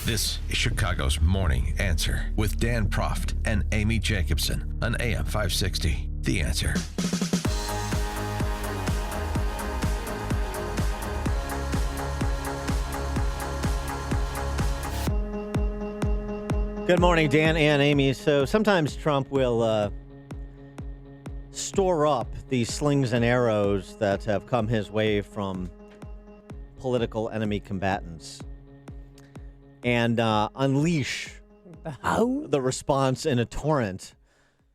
This is Chicago's Morning Answer with Dan Proft and Amy Jacobson on AM 560. The Answer. Good morning, Dan and Amy. So sometimes Trump will store up these slings and arrows that have come his way from political enemy combatants and unleash the response in a torrent.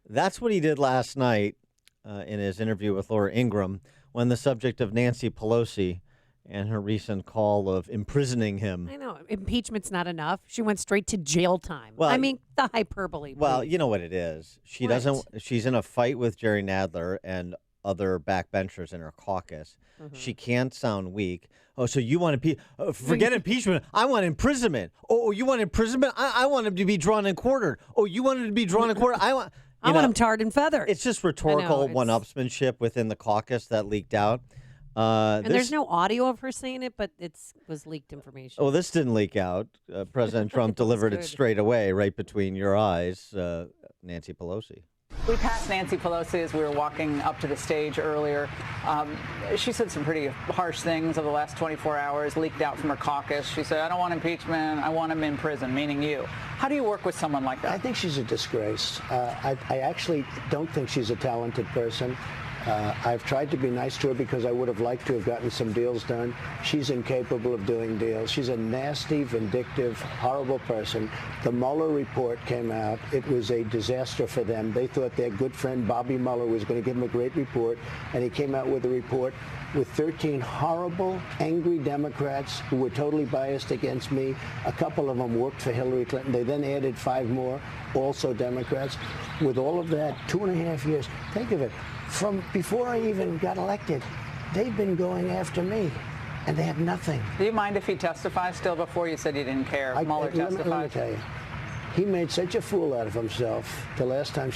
That's what he did last night in his interview with Laura Ingraham when the subject of Nancy Pelosi and her recent call of imprisoning him. I know. Impeachment's not enough. She went straight to jail time. Well, I mean, the hyperbole. Well, please. you know what it is. She's in a fight with Jerry Nadler and other backbenchers in her caucus. Mm-hmm. She can't sound weak. Oh, so you want to forget impeachment. I want imprisonment. Oh, you want imprisonment? I want him to be drawn and quartered. Oh, you want him to be drawn and quartered? I want him tarred and feathered. It's just rhetorical one-upsmanship within the caucus that leaked out. And there's no audio of her saying it, but it was leaked information. Oh, this didn't leak out. President Trump delivered it straight away, right between your eyes, Nancy Pelosi. We passed Nancy Pelosi as we were walking up to the stage earlier. She said some pretty harsh things over the last 24 hours, leaked out from her caucus. She said, I don't want impeachment. I want him in prison, meaning you. How do you work with someone like that? I think she's a disgrace. I actually don't think she's a talented person. I've tried to be nice to her because I would have liked to have gotten some deals done. She's incapable of doing deals. She's a nasty, vindictive, horrible person. The Mueller report came out. It was a disaster for them. They thought their good friend Bobby Mueller was going to give them a great report, and he came out with a report with 13 horrible, angry Democrats who were totally biased against me. A couple of them worked for Hillary Clinton. They then added 5 more, also Democrats. With all of that, 2.5 years, think of it. From before I even got elected, they've been going after me, and they have nothing. Do you mind if he testifies still? Before you said you didn't care. Mueller testified. Let me tell you, he made such a fool out of himself the last time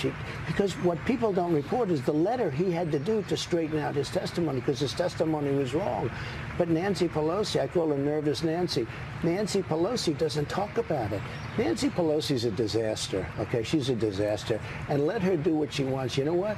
because what people don't report is the letter he had to do to straighten out his testimony, because his testimony was wrong. But Nancy Pelosi, I call her Nervous Nancy. Nancy Pelosi doesn't talk about it. Nancy Pelosi's a disaster, okay? She's a disaster. And let her do what she wants. You know what?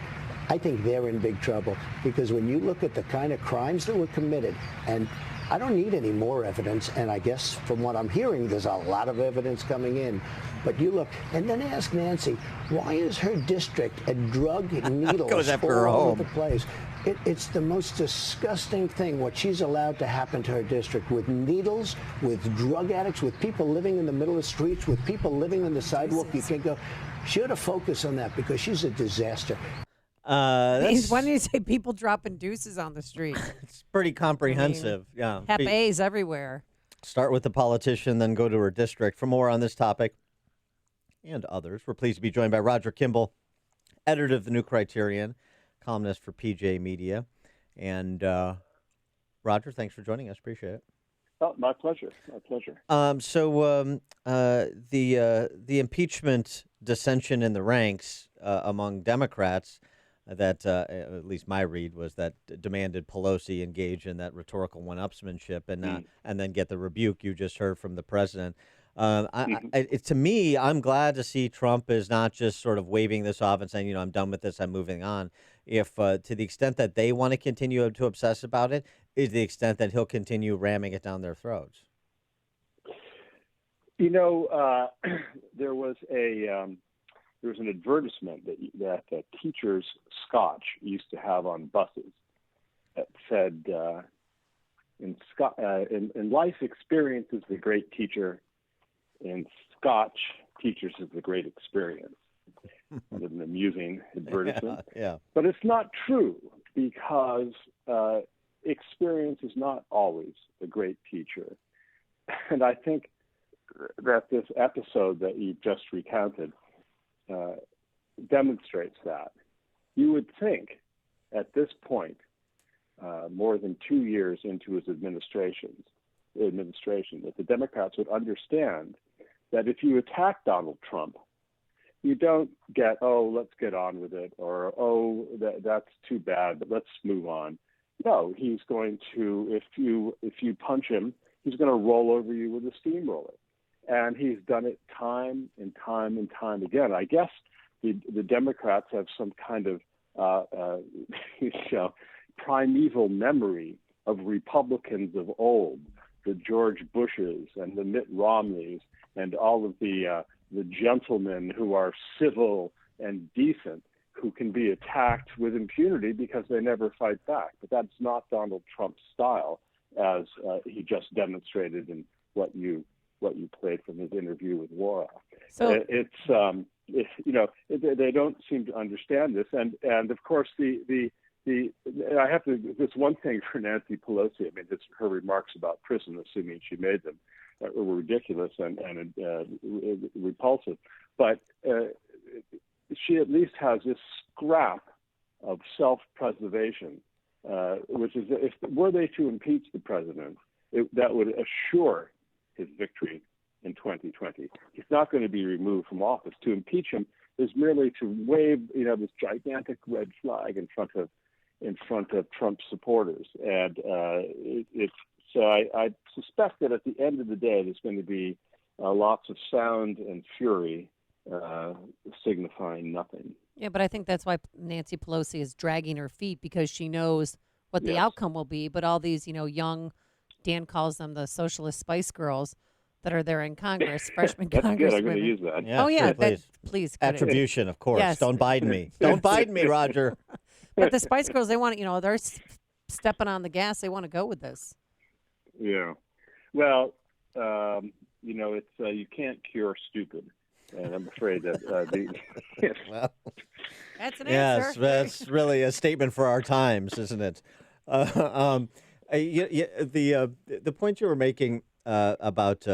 I think they're in big trouble, because when you look at the kind of crimes that were committed, and I don't need any more evidence, and I guess from what I'm hearing, there's a lot of evidence coming in. But you look, and then ask Nancy, why is her district a drug needles goes after all her over the place? It's the most disgusting thing, what she's allowed to happen to her district, with needles, with drug addicts, with people living in the middle of the streets, with people living on the sidewalk. You can't go. She ought to focus on that, because she's a disaster. Why did you say people dropping deuces on the street? It's pretty comprehensive. Yeah. Hep A's everywhere. Start with the politician, then go to her district. For more on this topic and others, we're pleased to be joined by Roger Kimball, editor of the New Criterion, columnist for PJ Media. And Roger, thanks for joining us. Appreciate it. Oh, my pleasure. My pleasure. The impeachment dissension in the ranks among Democrats that, at least my read, was that demanded Pelosi engage in that rhetorical one-upsmanship and then get the rebuke you just heard from the president. To me, I'm glad to see Trump is not just sort of waving this off and saying, I'm done with this, I'm moving on. If to the extent that they want to continue to obsess about it, is the extent that he'll continue ramming it down their throats. There was an advertisement that teachers Scotch used to have on buses that said, in life, experience is the great teacher. In Scotch, teachers is the great experience. Kind of an amusing advertisement. Yeah. But it's not true, because experience is not always the great teacher. And I think that this episode that you just recounted demonstrates that. You would think at this point, more than 2 years into his administration, that the Democrats would understand that if you attack Donald Trump, you don't get, let's get on with it, or, that's too bad, but let's move on. No, he's going to, if you punch him, he's going to roll over you with a steamroller. And he's done it time and time and time again. I guess the Democrats have some kind of primeval memory of Republicans of old, the George Bushes and the Mitt Romneys and all of the gentlemen who are civil and decent, who can be attacked with impunity because they never fight back. But that's not Donald Trump's style, as he just demonstrated in what you played from his interview with Laura. So they don't seem to understand this, and of course I have to. This one thing for Nancy Pelosi. I mean, her remarks about prison, assuming she made them, were ridiculous and repulsive. But she at least has this scrap of self-preservation, which is, if were they to impeach the president, that would assure his victory in 2020. He's not going to be removed from office. To impeach him is merely to wave, this gigantic red flag in front of Trump's supporters, and so I suspect that at the end of the day, there's going to be lots of sound and fury signifying nothing. Yeah, but I think that's why Nancy Pelosi is dragging her feet, because she knows what the outcome will be. But all these, young, Dan calls them the socialist Spice Girls, that are there in Congress, freshman That's Congress. Good. I'm going to use that. Yeah, oh yeah, sure, please. Attribution, of course. Yes. Don't Biden me. Don't Biden me, Roger. But the Spice Girls, they want, they're stepping on the gas. They want to go with this. Yeah. Well, it's you can't cure stupid, and I'm afraid that well, that's an yes, answer. that's really a statement for our times, isn't it? The point you were making about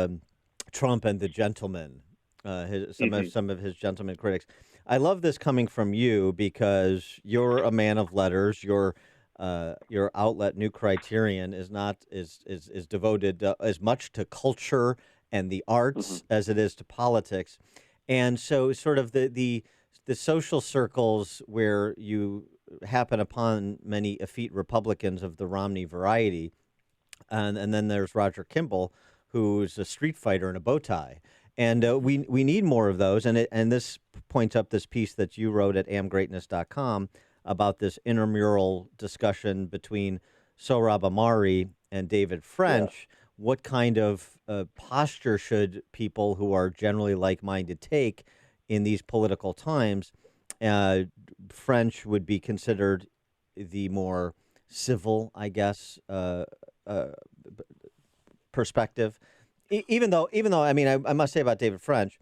Trump and the gentleman, some of his gentleman critics. I love this coming from you because you're a man of letters. Your outlet, New Criterion, is devoted as much to culture and the arts as it is to politics, and so sort of the social circles where you happen upon many effete Republicans of the Romney variety. And then there's Roger Kimball, who's a street fighter in a bow tie. And we need more of those. And this points up this piece that you wrote at amgreatness.com about this intramural discussion between Sohrab Ahmari and David French. Yeah. What kind of posture should people who are generally like-minded take in these political times? French would be considered the more civil, I guess, perspective. Even though, I mean, I must say about David French,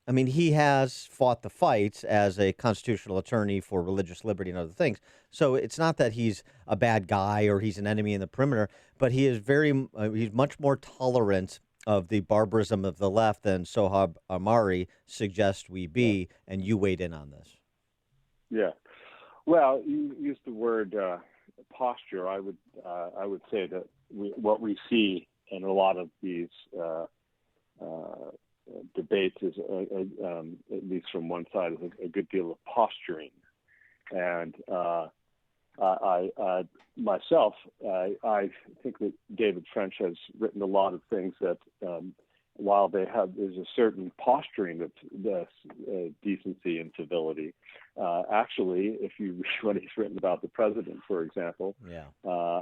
I mean, he has fought the fights as a constitutional attorney for religious liberty and other things. So it's not that he's a bad guy or he's an enemy in the perimeter, but he is he's much more tolerant of the barbarism of the left than Sohrab Ahmari suggests we be. And you weighed in on this. Yeah. Well, you used the word posture. I would say that what we see in a lot of these debates is, at least from one side, is a good deal of posturing. And I myself, I think that David French has written a lot of things that, while there's a certain posturing of decency and civility, actually, if you read what he's written about the president, for example,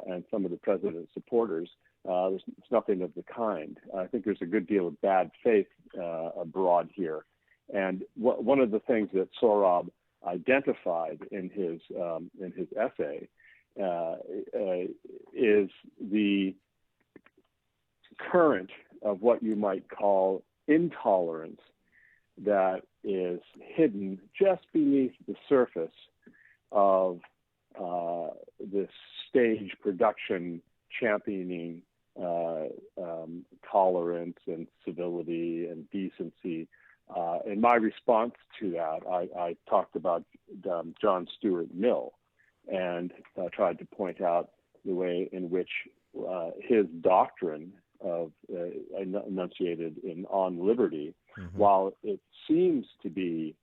and some of the president's supporters, there's nothing of the kind. I think there's a good deal of bad faith abroad here. And one of the things that Sohrab identified in his essay is the current of what you might call intolerance that is hidden just beneath the surface of this stage production championing tolerance and civility and decency. In my response to that, I talked about John Stuart Mill and tried to point out the way in which his doctrine of enunciated on liberty, while it seems to be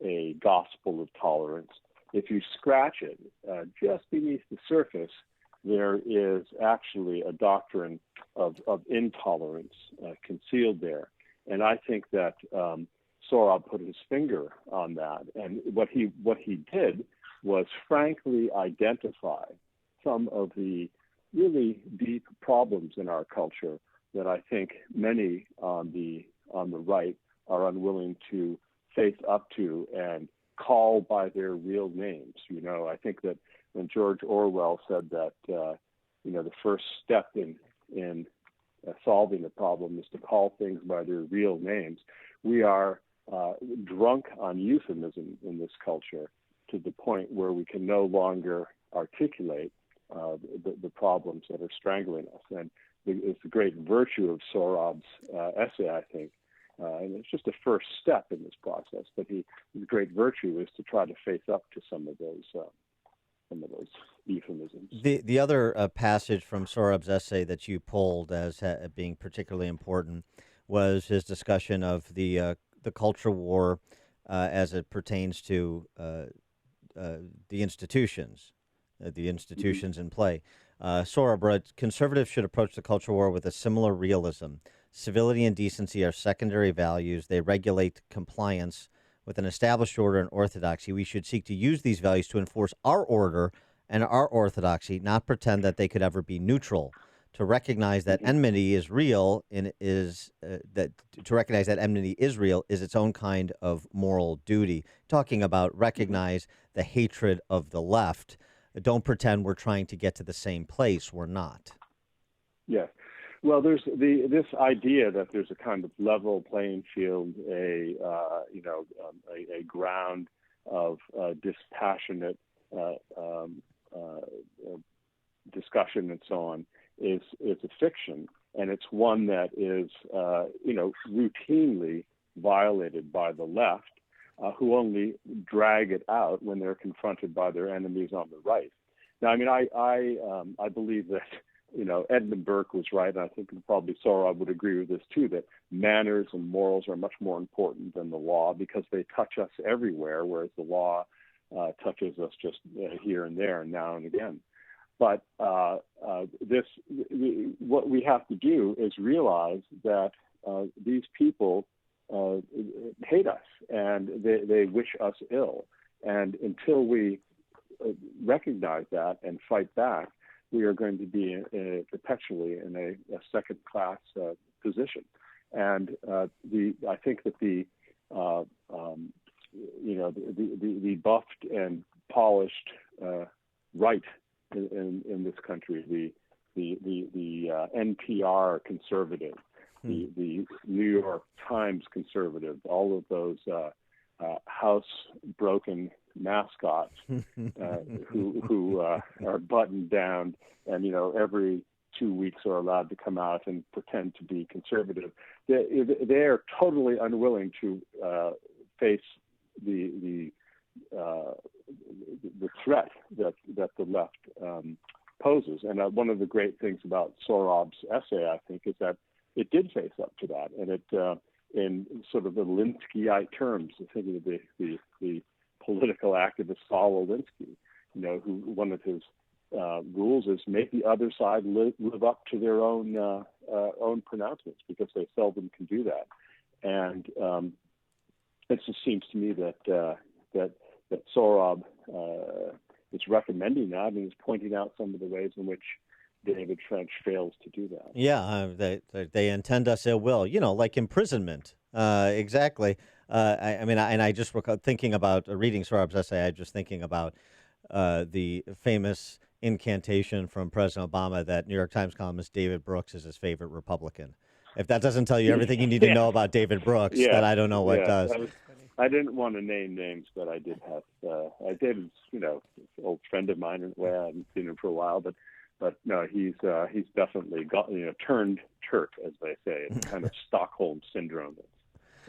a gospel of tolerance, if you scratch it just beneath the surface, there is actually a doctrine of intolerance concealed there. And I think that Sohrab put his finger on that. And what he did was frankly identify some of the really deep problems in our culture that I think many on the right are unwilling to face up to and call by their real names. You know, I think that when George Orwell said that, the first step in solving a problem is to call things by their real names, we are drunk on euphemism in this culture to the point where we can no longer articulate the problems that are strangling us. And it's the great virtue of Sohrab's essay, I think. And it's just a first step in this process. But the great virtue is to try to face up to some of those euphemisms. The other passage from Sohrab's essay that you pulled as being particularly important was his discussion of the culture war as it pertains to the institutions in play. Sohrab wrote, conservatives should approach the culture war with a similar realism. Civility and decency are secondary values. They regulate compliance with an established order and orthodoxy. We should seek to use these values to enforce our order and our orthodoxy, not pretend that they could ever be neutral. To recognize that enmity is real is its own kind of moral duty. Talking about recognize the hatred of the left. Don't pretend we're trying to get to the same place. We're not. Yes. Well, there's this idea that there's a kind of level playing field, a ground of dispassionate discussion and so on is a fiction, and it's one that is routinely violated by the left, who only drag it out when they're confronted by their enemies on the right. Now, I mean, I believe that Edmund Burke was right, and I think probably Sohrab would agree with this too, that manners and morals are much more important than the law because they touch us everywhere, whereas the law touches us just here and there and now and again. But what we have to do is realize that these people hate us and they wish us ill. And until we recognize that and fight back, we are going to be perpetually in a second-class position. And I think that the buffed and polished right in this country, the NPR conservative, the New York Times conservative, all of those house-broken mascots who are buttoned down and every 2 weeks are allowed to come out and pretend to be conservative. They are totally unwilling to face the threat that the left poses. And one of the great things about Sohrab's essay, I think, is that it did face up to that, and it in sort of the Linskyite terms, thinking of the political activist Saul Alinsky, who one of his rules is make the other side live up to their own pronouncements, because they seldom can do that. And it just seems to me that Sohrab is recommending that and is pointing out some of the ways in which David French fails to do that. Yeah, they intend us ill will, like imprisonment. Exactly. I just recall thinking about reading Sohrab's essay. I just thinking about the famous incantation from President Obama that New York Times columnist David Brooks is his favorite Republican. If that doesn't tell you everything you need to know about David Brooks, then I don't know what does. I didn't want to name names, but I did have. David's, an old friend of mine, and I haven't seen him for a while, but no, he's definitely got turned Turk, as they say. It's kind of Stockholm syndrome.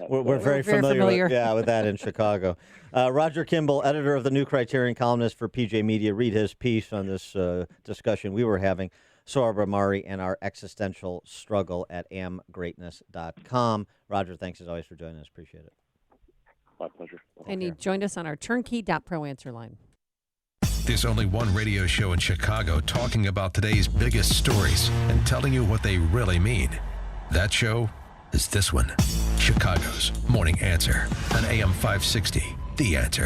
We're very familiar. With that in Chicago. Roger Kimball, editor of the New Criterion, columnist for PJ Media. Read his piece on this discussion we were having, Sohrab Ahmari and our existential struggle at amgreatness.com. Roger, thanks as always for joining us. Appreciate it. My pleasure. And he joined us on our turnkey.pro answer line. There's only one radio show in Chicago talking about today's biggest stories and telling you what they really mean. That show is this one. Chicago's Morning Answer on AM 560. The Answer.